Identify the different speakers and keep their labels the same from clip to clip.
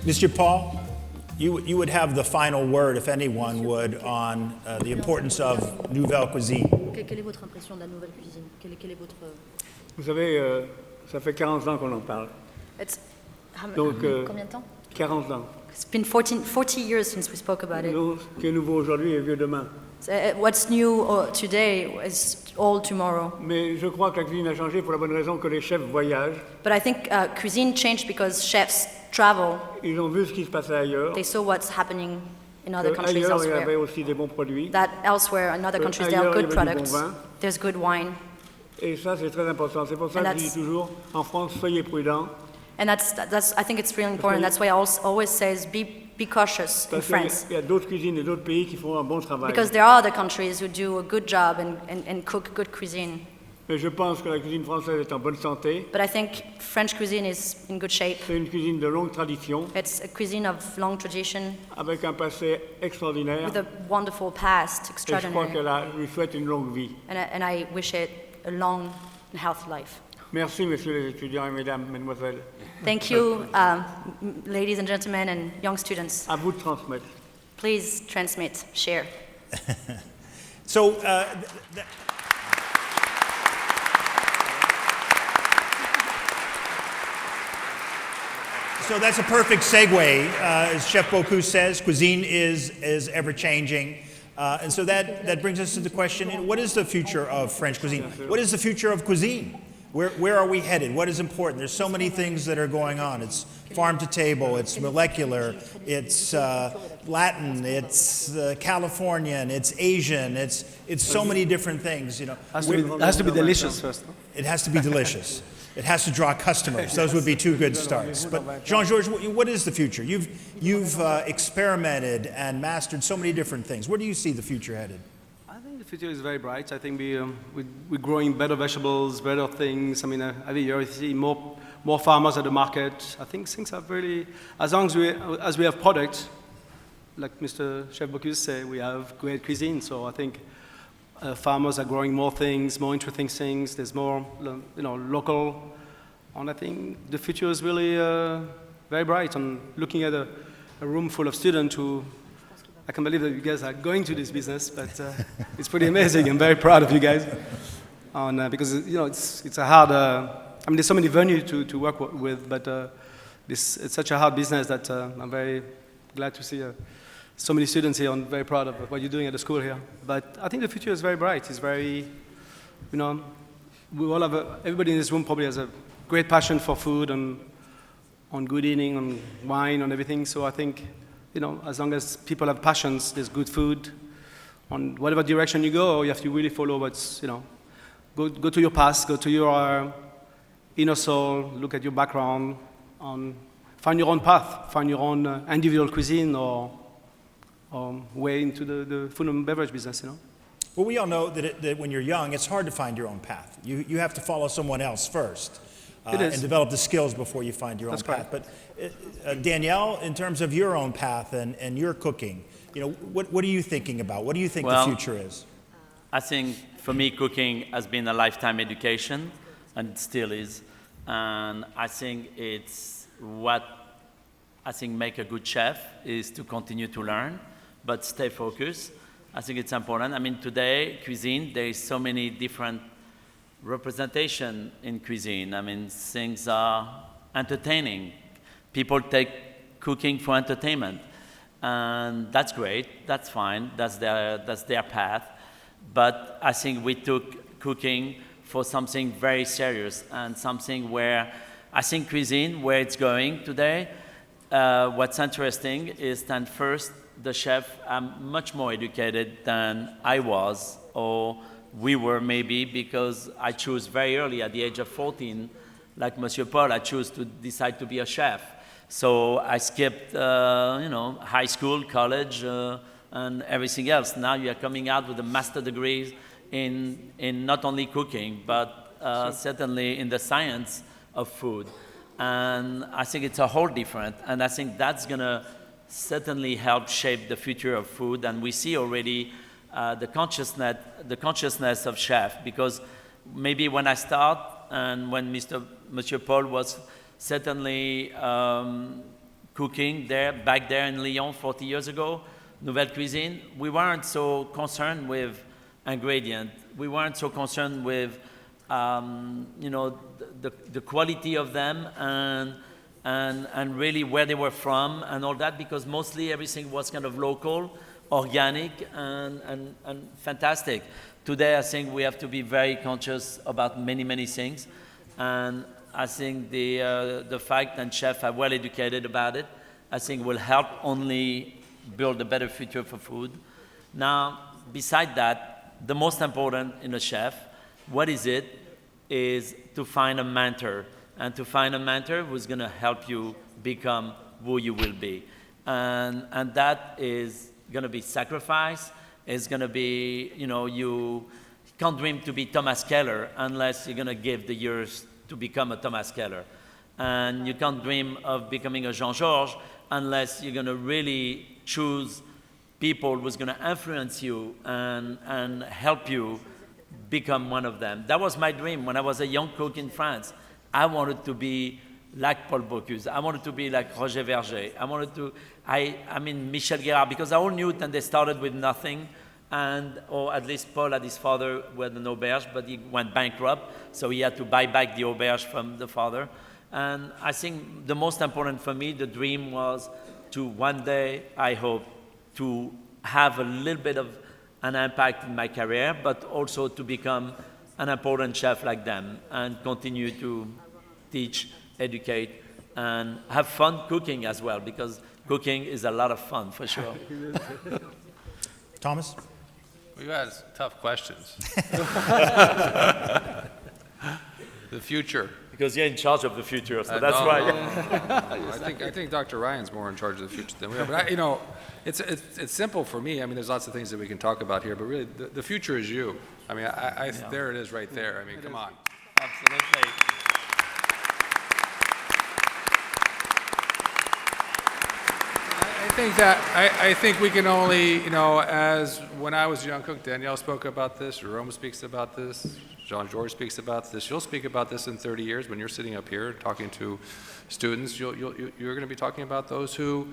Speaker 1: Monsieur Paul, you would have the final word, if anyone would, on the importance of nouvelle cuisine.
Speaker 2: Quelle est votre impression de la nouvelle cuisine? Quel est votre...
Speaker 3: Vous savez, ça fait 40 ans qu'on en parle. Donc,
Speaker 2: combien de temps?
Speaker 3: 40 ans.
Speaker 2: It's been 40 years since we spoke about it.
Speaker 3: Donc, ce qui est nouveau aujourd'hui est vieux demain.
Speaker 2: So, what's new today is old tomorrow.
Speaker 3: Mais je crois que la cuisine a changé pour la bonne raison que les chefs voyagent.
Speaker 2: But I think cuisine changed because chefs travel.
Speaker 3: Ils ont vu ce qui se passait ailleurs.
Speaker 2: They saw what's happening in other countries
Speaker 3: Ailleurs, il y avait
Speaker 2: elsewhere.
Speaker 3: aussi des bons produits.
Speaker 2: That elsewhere, in other countries, there are
Speaker 3: Ailleurs, il y
Speaker 2: good
Speaker 3: avait du bon
Speaker 2: products.
Speaker 3: vin.
Speaker 2: There's good wine.
Speaker 3: Et ça, c'est très important. C'est pour ça que je dis toujours, en France, soyez prudents.
Speaker 2: And that's I think it's really important. That's why I always says be cautious in France.
Speaker 3: Il y a d'autres cuisines et d'autres pays qui font un bon travail.
Speaker 2: Because there are other countries who do a good job and cook good cuisine.
Speaker 3: Mais je pense que la cuisine française est en bonne santé.
Speaker 2: But I think French cuisine is in good shape.
Speaker 3: C'est une cuisine de longue tradition.
Speaker 2: It's a cuisine of long tradition.
Speaker 3: Avec un passé extraordinaire.
Speaker 2: With a wonderful past,
Speaker 3: Et
Speaker 2: extraordinary.
Speaker 3: je crois qu'elle lui souhaite une longue vie.
Speaker 2: And I wish it a long and healthy life.
Speaker 3: Merci, messieurs les étudiants et mesdames, mesdemoiselles.
Speaker 2: Thank you, ladies and gentlemen and young students.
Speaker 3: À vous de transmettre.
Speaker 2: Please transmit, share.
Speaker 1: So, so that's a perfect segue. As Chef Bocuse says, cuisine is ever-changing. And so that brings us to the question, what is the future of French cuisine? What is the future of cuisine? Where are we headed? What is important? There's so many things that are going on. It's farm to table, it's molecular, it's Latin, it's Californian, it's Asian, it's so many different things. You know,
Speaker 4: it has to be delicious first.
Speaker 1: It has to be delicious. It has to draw customers. Those would be two good starts. But Jean-Georges, what is the future? You've experimented and mastered so many different things. Where do you see the future headed?
Speaker 4: I think the future is very bright. I think we're growing better vegetables, better things. I mean, every year we see more farmers at the market. I think things are really, as long as we have products, like Mr. Chef Bocuse said, we have great cuisine. So I think farmers are growing more things, more interesting things. There's more, local. And I think the future is really very bright. And looking at a room full of students who, I can't believe that you guys are going to this business, but it's pretty amazing. I'm very proud of you guys. And, because, it's a hard, there's so many venues to work with, but it's such a hard business that I'm very glad to see so many students here. I'm very proud of what you're doing at the school here. But I think the future is very bright. It's very, we all have, everybody in this room probably has a great passion for food and on good eating, on wine, on everything. So I think, as long as people have passions, there's good food. On whatever direction you go, you have to really follow what's, go to your past, go to your inner soul, look at your background, find your own path, find your own individual cuisine or way into the food and beverage business,
Speaker 1: Well, we all know that when you're young, it's hard to find your own path. You have to follow someone else first. And develop the skills before you find your own path. But Danielle, in terms of your own path and your cooking, what are you thinking about? What do you think the future is?
Speaker 5: I think for me, cooking has been a lifetime education, and it still is. And I think it's what make a good chef is to continue to learn, but stay focused. I think it's important. I mean, today, cuisine, there is so many different representation in cuisine. I mean, things are entertaining. People take cooking for entertainment, and that's great. That's fine. That's their path. But I think we took cooking for something very serious and something where I think cuisine, where it's going today. What's interesting is that first, the chef are much more educated than I was, or we were maybe, because I chose very early at the age of 14, like Monsieur Paul, I chose to decide to be a chef. So I skipped, high school, college, and everything else. Now you are coming out with a master degree in not only cooking, but certainly in the science of food. And I think it's a whole different, and I think that's gonna certainly help shape the future of food. And we see already the consciousness of chef, because maybe when I start and when Monsieur Paul was certainly cooking there, back there in Lyon 40 years ago, Nouvelle Cuisine, we weren't so concerned with ingredient. We weren't so concerned with, the quality of them and really where they were from and all that, because mostly everything was kind of local, organic, and fantastic. Today, I think we have to be very conscious about many, many things. And I think the fact that chefs are well educated about it, I think will help only build a better future for food. Now, beside that, the most important in a chef, what is it, is to find a mentor. And to find a mentor who's going to help you become who you will be. And that is going to be sacrifice. It's going to be, you can't dream to be Thomas Keller unless you're going to give the years to become a Thomas Keller. And you can't dream of becoming a Jean-Georges unless you're going to really choose people who's going to influence you and help you become one of them. That was my dream when I was a young cook in France. I wanted to be like Paul Bocuse. I wanted to be like Roger Verger. I wanted to, Michel Guérard, because I all knew that they started with nothing, or at least Paul had his father with an auberge, but he went bankrupt, so he had to buy back the auberge from the father. And I think the most important for me, the dream was to one day, I hope, to have a little bit of an impact in my career, but also to become an important chef like them and continue to teach, educate, and have fun cooking as well, because cooking is a lot of fun for sure.
Speaker 1: Thomas?
Speaker 6: Well, you asked tough questions. The future.
Speaker 5: Because you're in charge of the future, so
Speaker 6: No,
Speaker 5: that's why.
Speaker 6: I think Dr. Ryan's more in charge of the future than we are. But it's simple for me. I mean, there's lots of things that we can talk about here, but really, the future is you. I mean, there it is right there. I mean, come on.
Speaker 5: Absolutely.
Speaker 6: I think we can only, as when I was a young cook, Danielle spoke about this, Jerome speaks about this, Jean-Georges speaks about this. You'll speak about this in 30 years when you're sitting up here talking to students. You're going to be talking about those who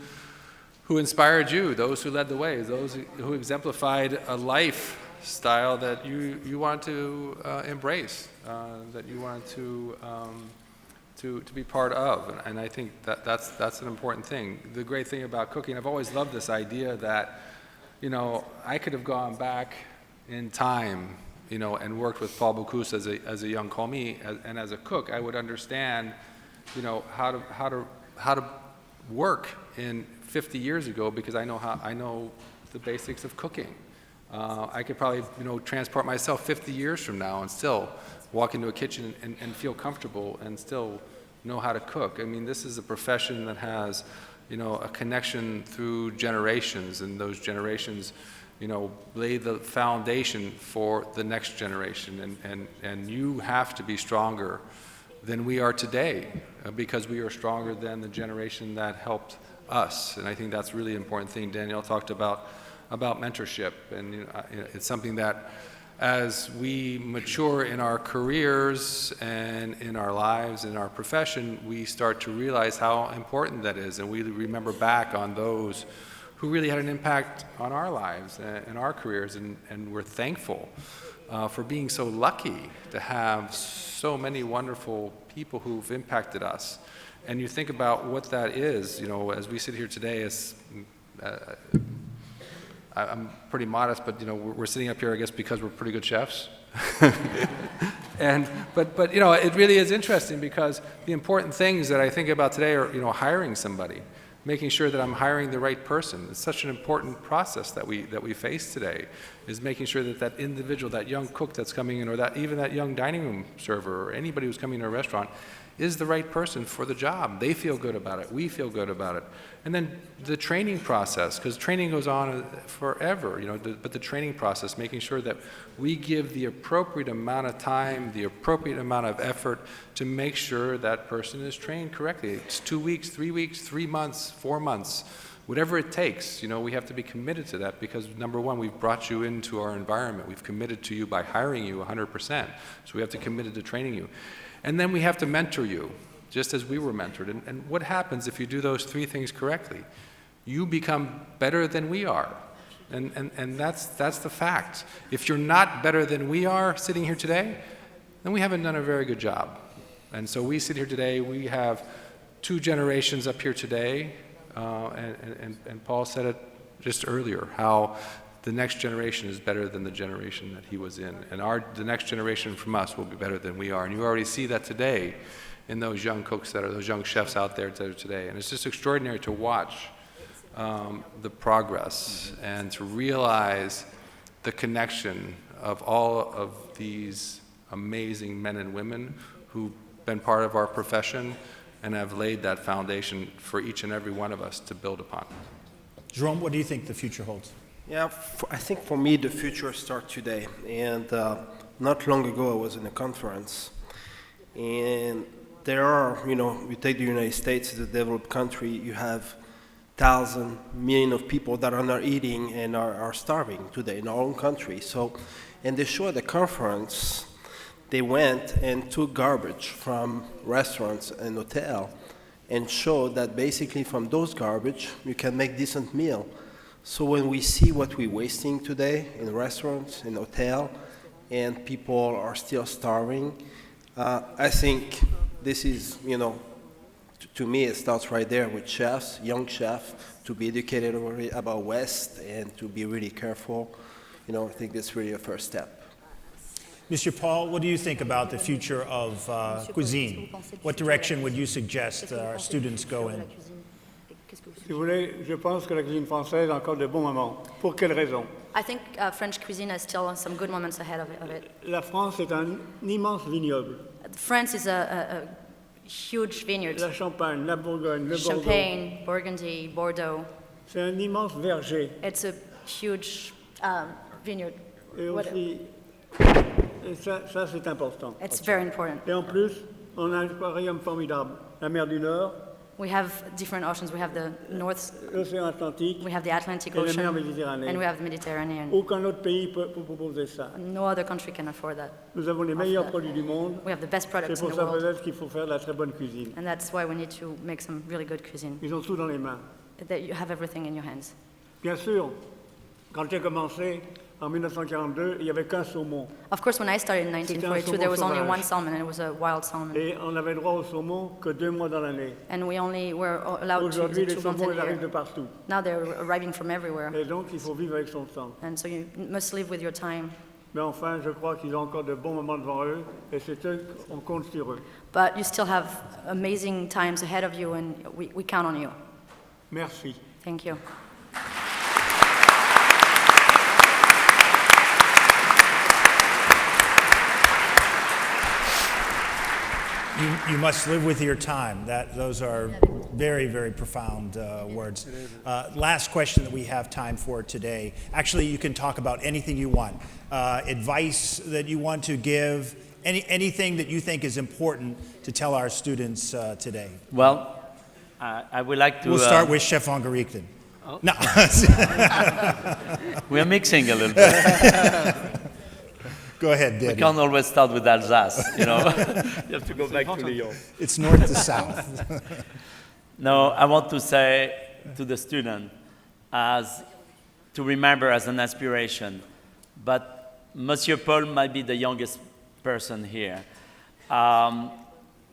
Speaker 6: inspired you, those who led the way, those who exemplified a lifestyle that you want to embrace, that you want to be part of. And I think that's an important thing. The great thing about cooking, I've always loved this idea that, I could have gone back in time, and worked with Paul Bocuse as a young commis, and as a cook, I would understand, how to work in 50 years ago, because I know the basics of cooking. I could probably, transport myself 50 years from now and still walk into a kitchen and feel comfortable and still know how to cook. I mean, this is a profession that has, a connection through generations, and those generations, lay the foundation for the next generation. And you have to be stronger than we are today, because we are stronger than the generation that helped us. And I think that's a really important thing. Danielle talked about mentorship, and it's something that, as we mature in our careers and in our lives, in our profession, we start to realize how important that is, and we remember back on those who really had an impact on our lives and our careers, and we're thankful for being so lucky to have so many wonderful people who've impacted us. And you think about what that is, as we sit here today, as I'm pretty modest, but we're sitting up here, I guess, because we're pretty good chefs. But it really is interesting, because the important things that I think about today are hiring somebody, making sure that I'm hiring the right person. It's such an important process that we face today, is making sure that individual, that young cook that's coming in, or even that young dining room server, or anybody who's coming to a restaurant, is the right person for the job. They feel good about it. We feel good about it. And then the training process, because training goes on forever, but the training process, making sure that we give the appropriate amount of time, the appropriate amount of effort to make sure that person is trained correctly. It's 2 weeks, 3 weeks, 3 months, 4 months, whatever it takes. We have to be committed to that, because number one, we've brought you into our environment. We've committed to you by hiring you 100%. So we have to commit to training you. And then we have to mentor you. just as we were mentored. And what happens if you do those three things correctly? You become better than we are. And that's the fact. If you're not better than we are sitting here today, then we haven't done a very good job. And so we sit here today, we have 2 generations up here today, and Paul said it just earlier, how the next generation is better than the generation that he was in. And the next generation from us will be better than we are. And you already see that today in those young cooks those young chefs out there today. And it's just extraordinary to watch the progress and to realize the connection of all of these amazing men and women who've been part of our profession and have laid that foundation for each and every one of us to build upon.
Speaker 1: Jerome, what do you think the future holds?
Speaker 7: Yeah, I think for me the future starts today. And not long ago I was in a conference, and there are, you take the United States as a developed country, you have thousands, millions of people that are not eating and are starving today in our own country. And they show at the conference, they went and took garbage from restaurants and hotels and showed that basically from those garbage, you can make decent meal. So when we see what we're wasting today in restaurants, in hotels, and people are still starving, I think this is, to me, it starts right there with chefs, young chefs, to be educated about West and to be really careful. I think that's really a first step.
Speaker 1: Monsieur Paul, what do you think about the future of cuisine? What direction would you suggest our students go in?
Speaker 3: Si vous voulez, je pense que la cuisine française a encore de bons moments. Pour quelle raison?
Speaker 2: I think French cuisine has still some good moments ahead of it.
Speaker 3: La France est un immense vignoble.
Speaker 2: France is a huge vineyard.
Speaker 3: La Champagne, la Bourgogne, le Bordeaux.
Speaker 2: Champagne, Burgundy, Bordeaux.
Speaker 3: C'est un immense verger.
Speaker 2: It's a huge vineyard.
Speaker 3: Et aussi, et ça c'est important.
Speaker 2: It's very important.
Speaker 3: Et en plus, on a un aquarium formidable. La mer du Nord,
Speaker 2: We have different oceans. We have the North,
Speaker 3: l'océan Atlantique
Speaker 2: we have the Atlantic
Speaker 3: et la
Speaker 2: Ocean,
Speaker 3: mer Méditerranée.
Speaker 2: and we have the Mediterranean.
Speaker 3: Aucun autre pays peut proposer ça.
Speaker 2: No other country can afford that.
Speaker 3: Nous avons les meilleurs produits du monde.
Speaker 2: We have the best
Speaker 3: C'est
Speaker 2: products in
Speaker 3: pour
Speaker 2: the
Speaker 3: ça
Speaker 2: world,
Speaker 3: peut-être qu'il faut faire de la très bonne cuisine.
Speaker 2: and that's why we need to make some really good cuisine.
Speaker 3: Ils ont tout dans les mains.
Speaker 2: That you have everything in your hands.
Speaker 3: Bien sûr, quand j'ai commencé en 1942, il n'y avait qu'un saumon.
Speaker 2: Of course, when I started in
Speaker 3: C'était un
Speaker 2: 1942, there was only
Speaker 3: saumon
Speaker 2: one
Speaker 3: sauvage.
Speaker 2: salmon, and it was a wild salmon.
Speaker 3: Et on avait droit au saumon que 2 mois dans l'année.
Speaker 2: And we only were allowed to
Speaker 3: Aujourd'hui,
Speaker 2: the
Speaker 3: les
Speaker 2: 2 months
Speaker 3: saumons
Speaker 2: in
Speaker 3: ils
Speaker 2: a
Speaker 3: arrivent de
Speaker 2: year.
Speaker 3: partout.
Speaker 2: Now they're arriving from everywhere,
Speaker 3: Et donc, il faut vivre avec son temps.
Speaker 2: and so you must live with your time.
Speaker 3: Mais enfin, je crois qu'ils ont encore de bons moments devant eux, et c'est eux qu'on compte sur eux.
Speaker 2: But you still have amazing times ahead of you, and we count on you.
Speaker 3: Merci.
Speaker 2: Thank you.
Speaker 1: You must live with your time. Those are very, very profound words. Last question that we have time for today. Actually, you can talk about anything you want. Advice that you want to give, anything that you think is important to tell our students today.
Speaker 5: Well, I would like to...
Speaker 1: We'll start with Chef Vongerichten.
Speaker 5: Oh.
Speaker 1: No.
Speaker 5: We're mixing a little bit.
Speaker 1: Go ahead,
Speaker 5: We
Speaker 1: Daddy.
Speaker 5: can't always start with Alsace, you know. You have to go back to Lyon.
Speaker 1: It's north to south.
Speaker 5: No, I want to say to the student to remember as an aspiration, but Monsieur Paul might be the youngest person here.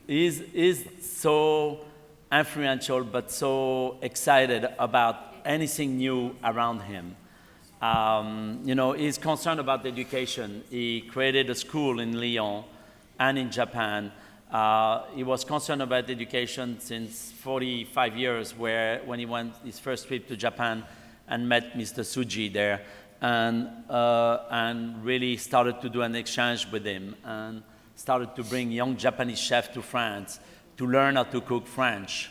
Speaker 5: He's so influential, but so excited about anything new around him. You know, he's concerned about education. He created a school in Lyon and in Japan. He was concerned about education since 45 years, when he went his first trip to Japan and met Mr. Tsuji there, and really started to do an exchange with him, and started to bring young Japanese chefs to France to learn how to cook French.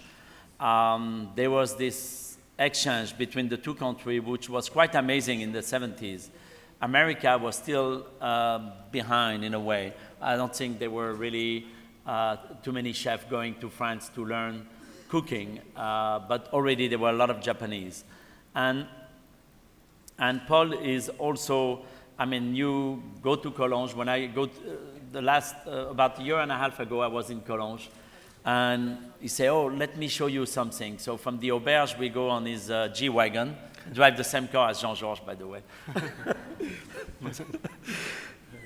Speaker 5: There was this exchange between the two countries, which was quite amazing in the 70s. America was still behind in a way. I don't think there were really too many chefs going to France to learn cooking, but already there were a lot of Japanese. And Paul is also, I mean, you go to Collonges. When I go, about a year and a half ago, I was in Collonges. And he said, oh, let me show you something. So from the auberge, we go on his G-Wagon, drive the same car as Jean-Georges, by the way.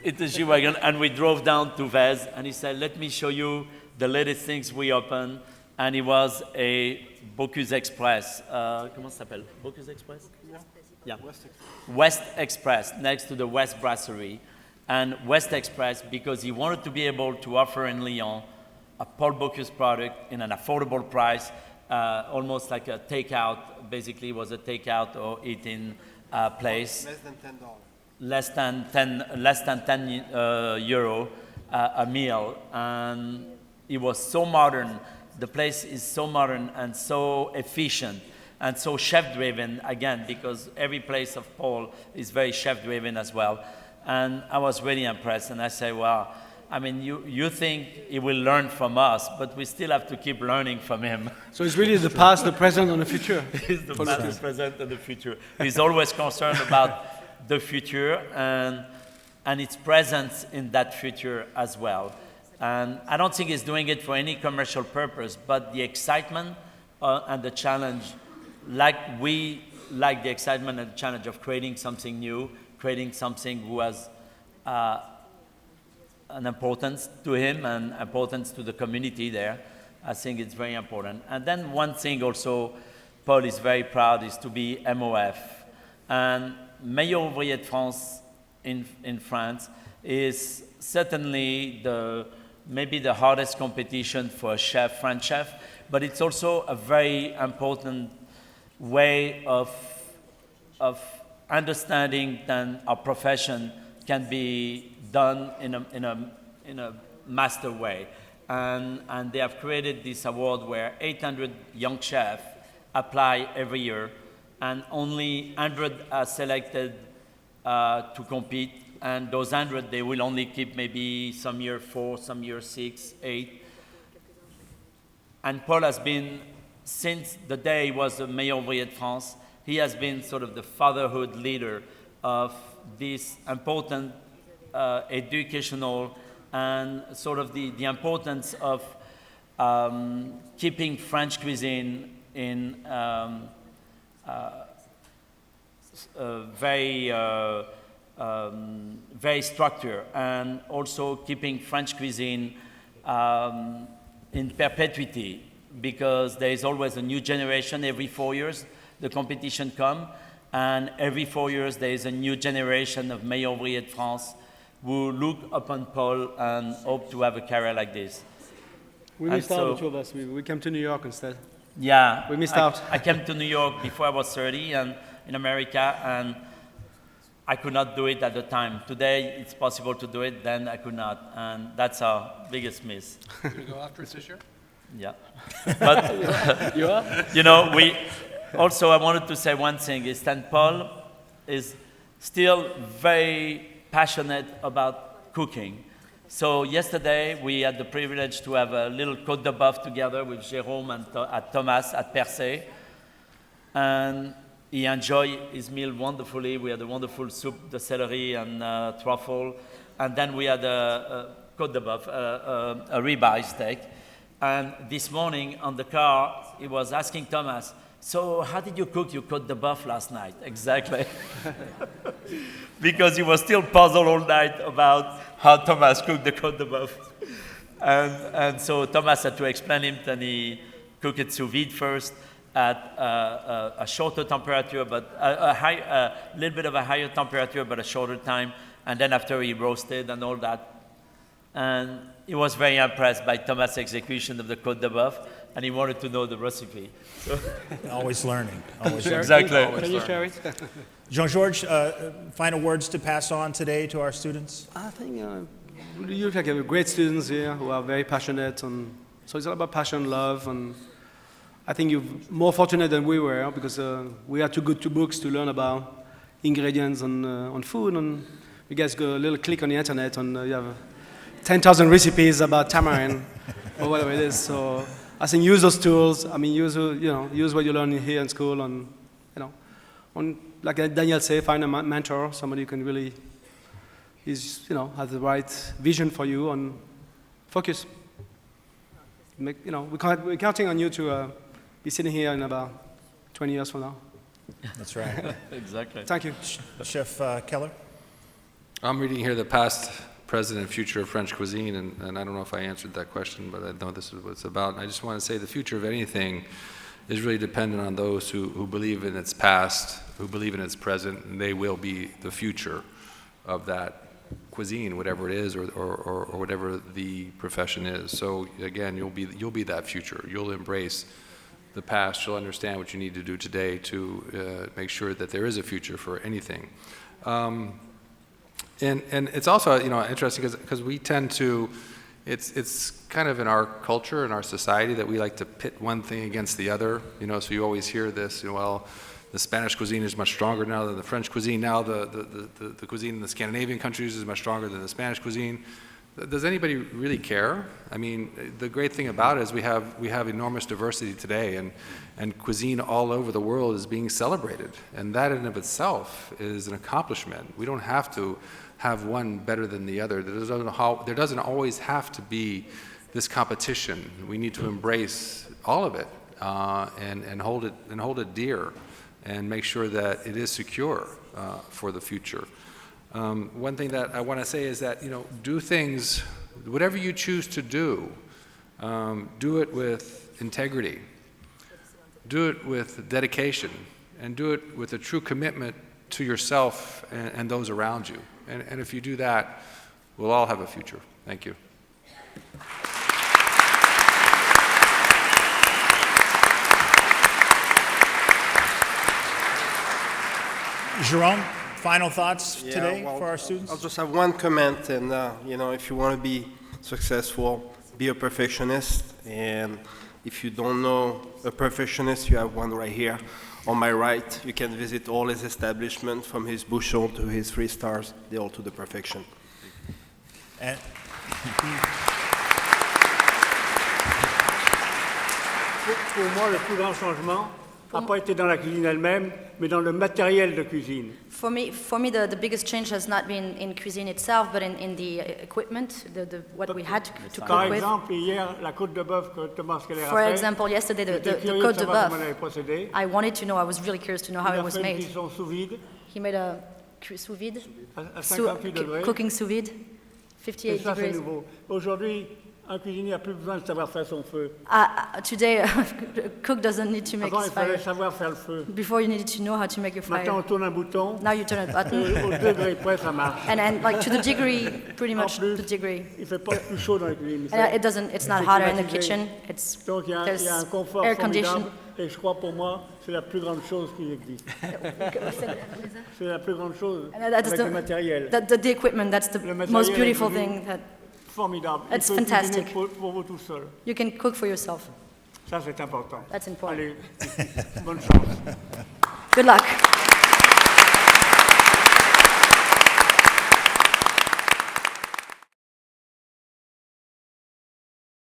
Speaker 5: It's a G-Wagon, and we drove down to Vez, and he said, let me show you the latest things we opened. And it was a Bocuse Express. Comment ça s'appelle? Bocuse Express? Yeah. West Express, next to the West Brasserie. And West Express, because he wanted to be able to offer in Lyon a Paul Bocuse product in an affordable price, almost like a takeout. Basically, it was a takeout or eating place.
Speaker 7: Less than $10.
Speaker 5: Less than 10 euro a meal. And it was so modern. The place is so modern and so efficient and so chef-driven, again, because every place of Paul is very chef-driven as well. And I was really impressed, and I say, well, I mean, you think he will learn from us, but we still have to keep learning from him.
Speaker 4: So it's really the past, the present, and the future.
Speaker 5: He's the past, the present, and the future. He's always concerned about the future and its presence in that future as well. And I don't think he's doing it for any commercial purpose, but the excitement and the challenge, like we like the excitement and the challenge of creating something new, creating something who has an importance to him and importance to the community there. I think it's very important. And then one thing also Paul is very proud is to be MOF. And Meilleur Ouvrier de France in France is certainly maybe the hardest competition for a chef, French chef, but it's also a very important way of understanding that our profession can be done in a master way. And they have created this award where 800 young chefs apply every year, and only 100 are selected to compete. And those 100, they will only keep maybe some year 4, some year 6, 8. And Paul has been, since the day he was the Meilleur Ouvrier de France, he has been sort of the fatherhood leader of this important educational and sort of the importance of keeping French cuisine in very structured, and also keeping French cuisine in perpetuity, because there is always a new generation. Every 4 years the competition comes, and every 4 years there is a new generation of Meilleur Ouvrier de France who look upon Paul and hope to have a career like this.
Speaker 4: We missed out, the two of us. We came to New York instead.
Speaker 5: Yeah,
Speaker 4: we missed out.
Speaker 5: I came to New York before I was 30 and in America, and I could not do it at the time. Today it's possible to do it, then I could not, and that's our biggest miss.
Speaker 6: You're going to go after it this year?
Speaker 5: Yeah, but
Speaker 4: You are?
Speaker 5: you know, I wanted to say one thing, is that Paul is still very passionate about cooking. So yesterday we had the privilege to have a little Côte de Bœuf together with Jerome and Thomas at Percé, and he enjoyed his meal wonderfully. We had a wonderful soup de celery and truffle, and then we had a Côte de Bœuf, a ribeye steak. And this morning on the car, he was asking Thomas, so how did you cook your Côte de Bœuf last night? Exactly. Because he was still puzzled all night about how Thomas cooked the Côte de Bœuf. And so Thomas had to explain him that he cooked it sous vide first at a shorter temperature, but a little bit of a higher temperature, but a shorter time. And then after he roasted and all that. And he was very impressed by Thomas' execution of the Côte de Bœuf, and he wanted to know the recipe. So
Speaker 1: Always learning. Always learning.
Speaker 5: exactly.
Speaker 4: Can you share it?
Speaker 1: Jean-Georges, final words to pass on today to our students?
Speaker 4: I think you look like you have great students here who are very passionate, and so it's all about passion, love, and I think you're more fortunate than we were, because we had to go to books to learn about ingredients on food, and you guys go a little click on the internet and you have 10,000 recipes about tamarind or whatever it is. So I think use those tools. I mean, use what you learn here in school, and like Daniel said, find a mentor, somebody who can really has the right vision for you, and focus. we're counting on you to be sitting here in about 20 years from now.
Speaker 1: That's right.
Speaker 5: Exactly.
Speaker 4: Thank you.
Speaker 1: Chef Keller?
Speaker 6: I'm reading here the past, present, and future of French cuisine, and I don't know if I answered that question, but I know this is what it's about. And I just want to say the future of anything is really dependent on those who believe in its past, who believe in its present, and they will be the future of that cuisine, whatever it is, or whatever the profession is. So again, you'll be that future. You'll embrace the past. You'll understand what you need to do today to make sure that there is a future for anything. And it's also interesting because we tend to, it's kind of in our culture, in our society, that we like to pit one thing against the other. So you always hear this, well, the Spanish cuisine is much stronger now than the French cuisine. Now the cuisine in the Scandinavian countries is much stronger than the Spanish cuisine. Does anybody really care? I mean, the great thing about it is we have enormous diversity today, and cuisine all over the world is being celebrated, and that in and of itself is an accomplishment. We don't have to have one better than the other. There doesn't always have to be this competition. We need to embrace all of it and hold it dear, and make sure that it is secure for the future. One thing that I want to say is that, do things, whatever you choose to do it with integrity, do it with dedication, and do it with a true commitment to yourself and those around you. And if you do that, we'll all have a future. Thank you.
Speaker 1: Jerome, final thoughts
Speaker 7: Yeah,
Speaker 1: today
Speaker 7: well,
Speaker 1: for our students?
Speaker 7: I'll just have one comment, and if you want to be successful, be a perfectionist. And if you don't know a perfectionist, you have one right here on my right. You can visit all his establishments, from his bouchon to his 3 stars. They're all to the perfection.
Speaker 1: And
Speaker 3: Pour moi, le plus grand changement n'a pas été dans la cuisine elle-même, mais dans le matériel de cuisine.
Speaker 2: For me, the biggest change has not been in cuisine itself, but in the equipment, what we had to
Speaker 3: Par
Speaker 2: cook with.
Speaker 3: exemple, hier, la côte de bœuf que Thomas Keller a
Speaker 2: For
Speaker 3: fait,
Speaker 2: example, yesterday,
Speaker 3: j'étais
Speaker 2: the
Speaker 3: curieux
Speaker 2: côte
Speaker 3: de
Speaker 2: de
Speaker 3: savoir comment
Speaker 2: bœuf,
Speaker 3: elle avait procédé.
Speaker 2: I wanted to know, I was really curious to know how
Speaker 3: Il
Speaker 2: it
Speaker 3: a
Speaker 2: was
Speaker 3: fait une
Speaker 2: made.
Speaker 3: cuisson sous vide,
Speaker 2: He made a sous vide,
Speaker 3: à 58 degrés.
Speaker 2: cooking sous vide,
Speaker 3: Et
Speaker 2: 58
Speaker 3: ça, c'est
Speaker 2: degrees.
Speaker 3: nouveau. Aujourd'hui, un cuisinier n'a plus besoin de savoir faire son feu.
Speaker 2: Today, a cook doesn't need to make
Speaker 3: Avant,
Speaker 2: his
Speaker 3: il fallait
Speaker 2: fire.
Speaker 3: savoir faire le feu.
Speaker 2: Before, you needed to know how to make your
Speaker 3: Maintenant, on
Speaker 2: fire.
Speaker 3: tourne un bouton,
Speaker 2: Now you turn a button,
Speaker 3: au degré près, ça marche.
Speaker 2: and like to the degree, pretty
Speaker 3: En
Speaker 2: much
Speaker 3: plus,
Speaker 2: the degree.
Speaker 3: il ne fait pas plus chaud dans la cuisine.
Speaker 2: And it's not
Speaker 3: c'est
Speaker 2: hotter in the
Speaker 3: climatisé.
Speaker 2: kitchen. It's
Speaker 3: Donc, il y a
Speaker 2: there's
Speaker 3: un confort
Speaker 2: air
Speaker 3: formidable.
Speaker 2: conditioned.
Speaker 3: Et je crois, pour moi, c'est la plus grande chose qui existe. C'est la plus grande chose
Speaker 2: And that is
Speaker 3: avec le matériel.
Speaker 2: the equipment. That's the
Speaker 3: Le matériel
Speaker 2: most
Speaker 3: est
Speaker 2: beautiful
Speaker 3: devenu
Speaker 2: thing that
Speaker 3: Formidable.
Speaker 2: It's
Speaker 3: Il peut
Speaker 2: fantastic.
Speaker 3: cuisiner pour vous tout seul.
Speaker 2: you can cook for yourself.
Speaker 3: Ça, c'est important.
Speaker 2: That's important.
Speaker 3: Allez, bonne chance.
Speaker 2: Good luck.